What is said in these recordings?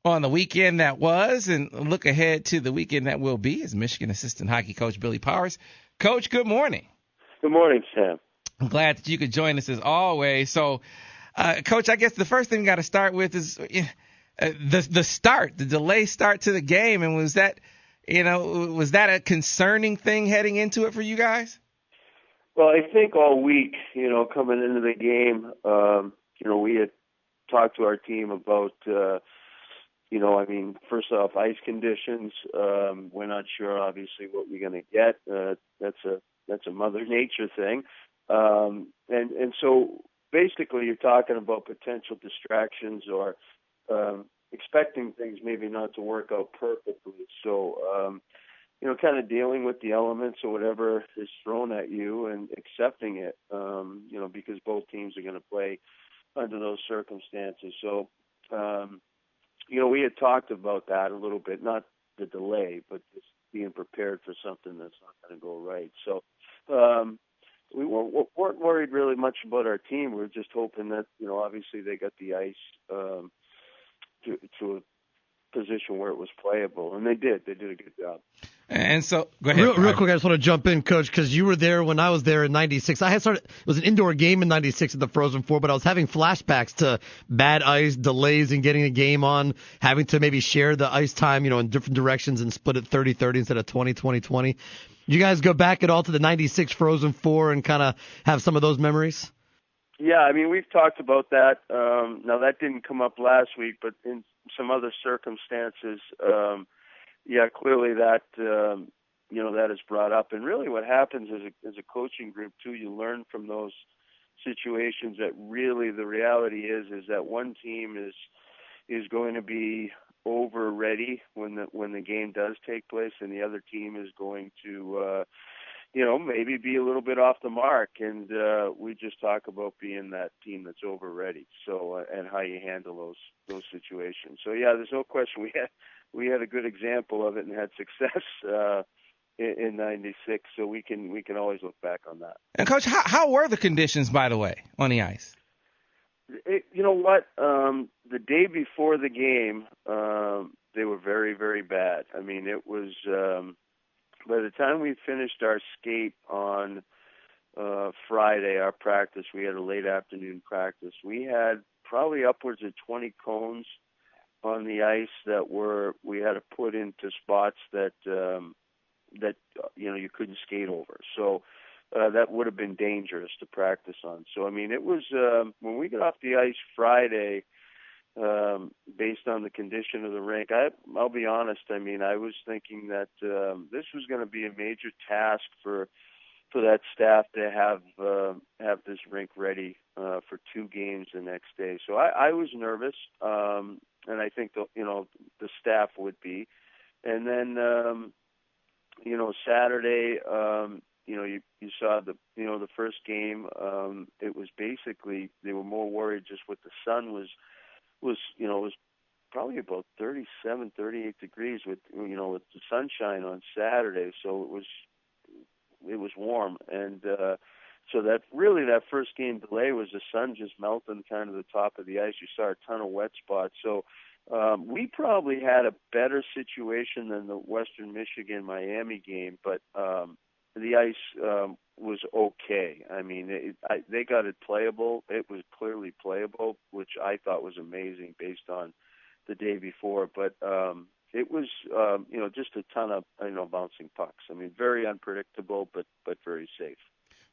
on the weekend that was and look ahead to the weekend that will be as Michigan assistant hockey coach Billy Powers. Coach, good morning. Good morning, Sam. I'm glad that you could join us as always. So, Coach, I guess the first thing we got to start with is the delay start to the game. And was that a concerning thing heading into it for you guys? Well, I think all week, coming into the game, we had talked to our team about, first off, ice conditions. We're not sure, obviously, what we're going to get. That's a Mother Nature thing. And so basically you're talking about potential distractions or expecting things maybe not to work out perfectly. So, kind of dealing with the elements or whatever is thrown at you and accepting it, because both teams are going to play under those circumstances. So, we had talked about that a little bit, not the delay, but just being prepared for something that's not going to go right. So, we weren't worried really much about our team. We were just hoping that, obviously they got the ice to a position where it was playable, and they did. They did a good job. And so, go ahead. Real quick, I just want to jump in, Coach, because you were there when I was there in '96. It was an indoor game in '96 at the Frozen Four, but I was having flashbacks to bad ice, delays in getting a game on, having to maybe share the ice time, in different directions and split it 30-30 instead of 20-20-20. You guys go back at all to the '96 Frozen Four and kind of have some of those memories? Yeah, we've talked about that. Now, that didn't come up last week, but in some other circumstances, clearly that, that is brought up. And really what happens as a coaching group, too, you learn from those situations that really the reality is that one team is going to be over ready when the game does take place, and the other team is going to maybe be a little bit off the mark, and we just talk about being that team that's over ready. So and how you handle those situations. So yeah, there's no question we had a good example of it and had success in '96. So we can always look back on that. And Coach, how were the conditions, by the way, on the ice? You know what? The day before the game, they were very, very bad. It was by the time we finished our skate on Friday, our practice, we had a late afternoon practice. We had probably upwards of 20 cones on the ice that we had to put into spots that you couldn't skate over. So that would have been dangerous to practice on. So it was when we got off the ice Friday, based on the condition of the rink, I'll be honest. I was thinking that this was going to be a major task for that staff to have this rink ready for two games the next day. So I was nervous, and I think the staff would be. And then Saturday, you saw the first game. It was basically they were more worried just what the sun was probably about 37, 38 degrees with the sunshine on Saturday. So it was warm. And, so that first game delay was the sun just melting kind of the top of the ice. You saw a ton of wet spots. So, we probably had a better situation than the Western Michigan Miami game, but, the ice, was okay. They got it playable. It was clearly playable, which I thought was amazing based on the day before. But it was, just a ton of, bouncing pucks. Very unpredictable, but very safe.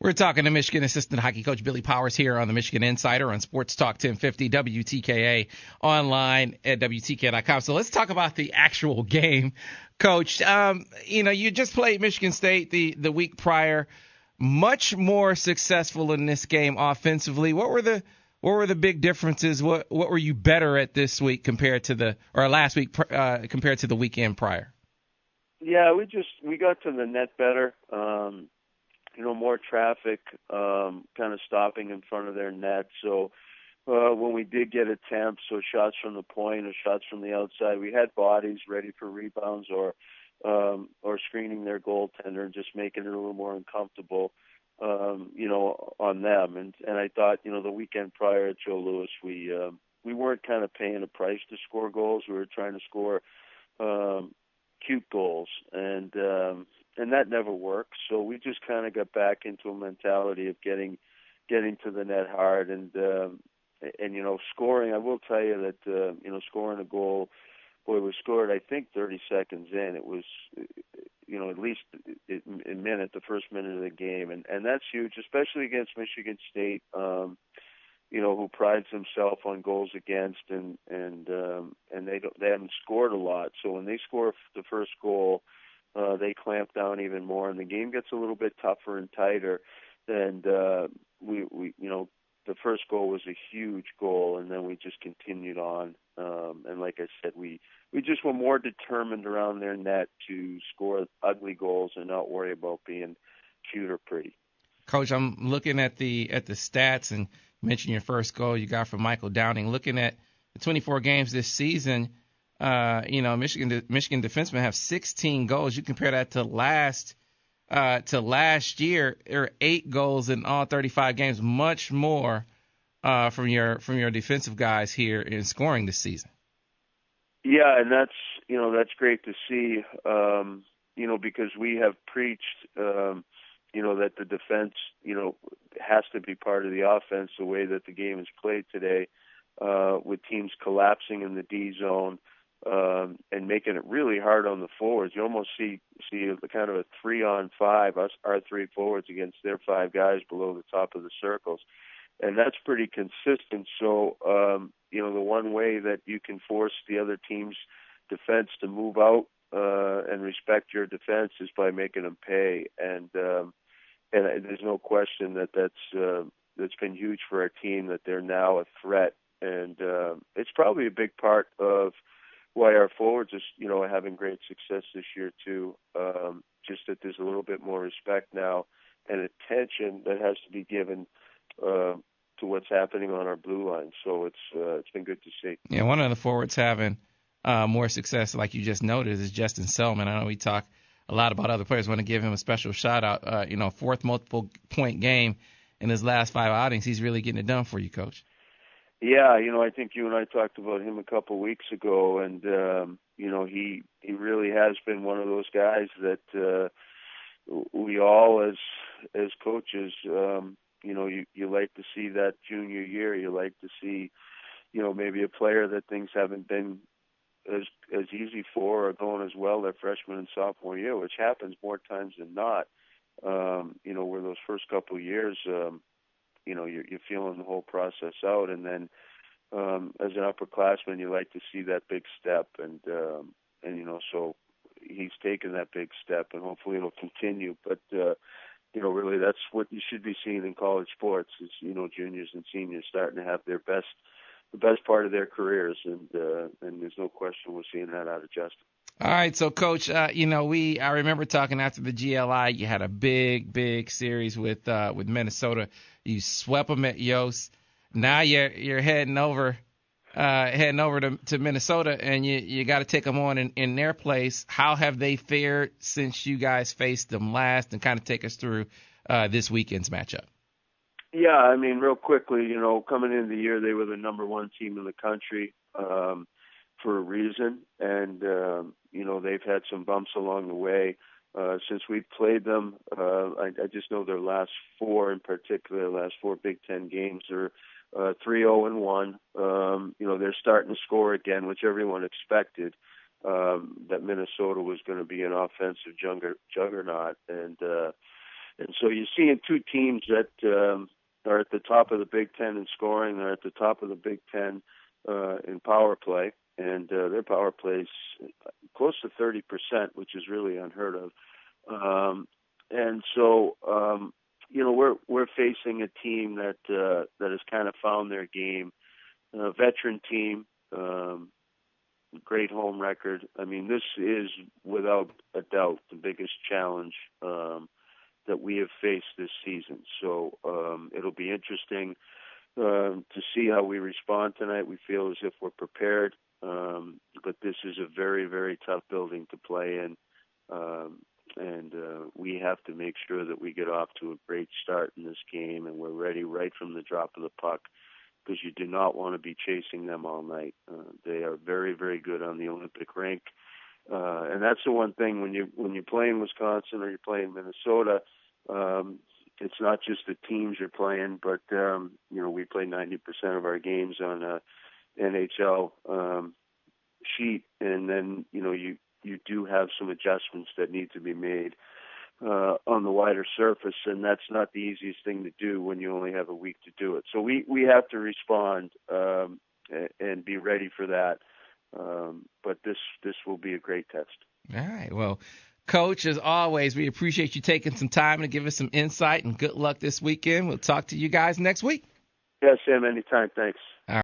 We're talking to Michigan assistant hockey coach Billy Powers here on the Michigan Insider on Sports Talk 1050 WTKA, online at WTKA.com. So let's talk about the actual game, Coach. You just played Michigan State the week prior, much more successful in this game offensively. What were the big differences? What were you better at this week last week compared to the weekend prior? Yeah, we got to the net better. More traffic, kind of stopping in front of their net. So when we did get attempts, so shots from the point or shots from the outside, we had bodies ready for rebounds or screening their goaltender and just making it a little more uncomfortable, on them. And I thought, the weekend prior at Joe Louis, we we weren't kind of paying a price to score goals. We were trying to score cute goals, and that never worked. So we just kind of got back into a mentality of getting to the net hard, and scoring. I will tell you that scoring a goal. Boy, we scored, I think, 30 seconds in. It was, at least a minute, the first minute of the game. And that's huge, especially against Michigan State, who prides himself on goals against, and they haven't scored a lot. So when they score the first goal, they clamp down even more, and the game gets a little bit tougher and tighter. And the first goal was a huge goal, and then we just continued on. And like I said, we just were more determined around their net to score ugly goals and not worry about being cute or pretty. Coach, I'm looking at the stats, and you mentioned your first goal you got from Michael Downing. Looking at the 24 games this season, Michigan defensemen have 16 goals. You compare that to last year, there are 8 goals in all 35 games, much more from your defensive guys here in scoring this season. Yeah, and that's great to see, because we have preached, that the defense, has to be part of the offense the way that the game is played today, with teams collapsing in the D zone, and making it really hard on the forwards. You almost see kind of a 3-on-5, our 3 forwards against their 5 guys below the top of the circles. And that's pretty consistent. So, the one way that you can force the other team's defense to move out and respect your defense is by making them pay. And there's no question that's been huge for our team, that they're now a threat. And it's probably a big part of why our forwards are, having great success this year too. Just that there's a little bit more respect now and attention that has to be given to what's happening on our blue line. So it's been good to see. Yeah, one of the forwards having more success, like you just noted, is Justin Selman. I know we talk a lot about other players. I want to give him a special shout out. Fourth multiple point game in his last 5 outings. He's really getting it done for you, Coach. Yeah, I think you and I talked about him a couple weeks ago, and he really has been one of those guys that we all as coaches, you like to see that junior year. You like to see, maybe a player that things haven't been as easy for or going as well their freshman and sophomore year, which happens more times than not. Where those first couple of years, you're feeling the whole process out, and then as an upperclassman, you like to see that big step, and so he's taken that big step, and hopefully it'll continue. But really, that's what you should be seeing in college sports is juniors and seniors starting to have the best part of their careers, and there's no question we're seeing that out of Justin. All right, so Coach, I remember talking after the GLI. You had a big series with Minnesota. You swept them at Yost. Now you're heading over to Minnesota, and you got to take them on in their place. How have they fared since you guys faced them last, and kind of take us through this weekend's matchup? Yeah, I mean, real quickly, coming into the year, they were the number 1 team in the country for a reason, and they've had some bumps along the way since we've played them. I just know their last 4 in particular, last 4 Big Ten games are 3-0-1. They're starting to score again, which everyone expected, that Minnesota was going to be an offensive juggernaut, and so you're seeing 2 teams that are at the top of the Big Ten in scoring. They're at the top of the Big Ten in power play, and their power play's close to 30%, which is really unheard of. And so, we're facing a team that has kind of found their game, a veteran team, great home record. I mean, this is without a doubt the biggest challenge that we have faced this season. So it'll be interesting to see how we respond tonight. We feel as if we're prepared, but this is a very, very tough building to play in, and we have to make sure that we get off to a great start in this game, and we're ready right from the drop of the puck because you do not want to be chasing them all night. They are very, very good on the Olympic rink. And that's the one thing when you play in Wisconsin or you play in Minnesota, it's not just the teams you're playing, but we play 90% of our games on a NHL sheet, and then you do have some adjustments that need to be made on the wider surface, and that's not the easiest thing to do when you only have a week to do it. So we have to respond and be ready for that. But this will be a great test. All right. Well, Coach, as always, we appreciate you taking some time to give us some insight, and good luck this weekend. We'll talk to you guys next week. Yeah, Sam, anytime. Thanks.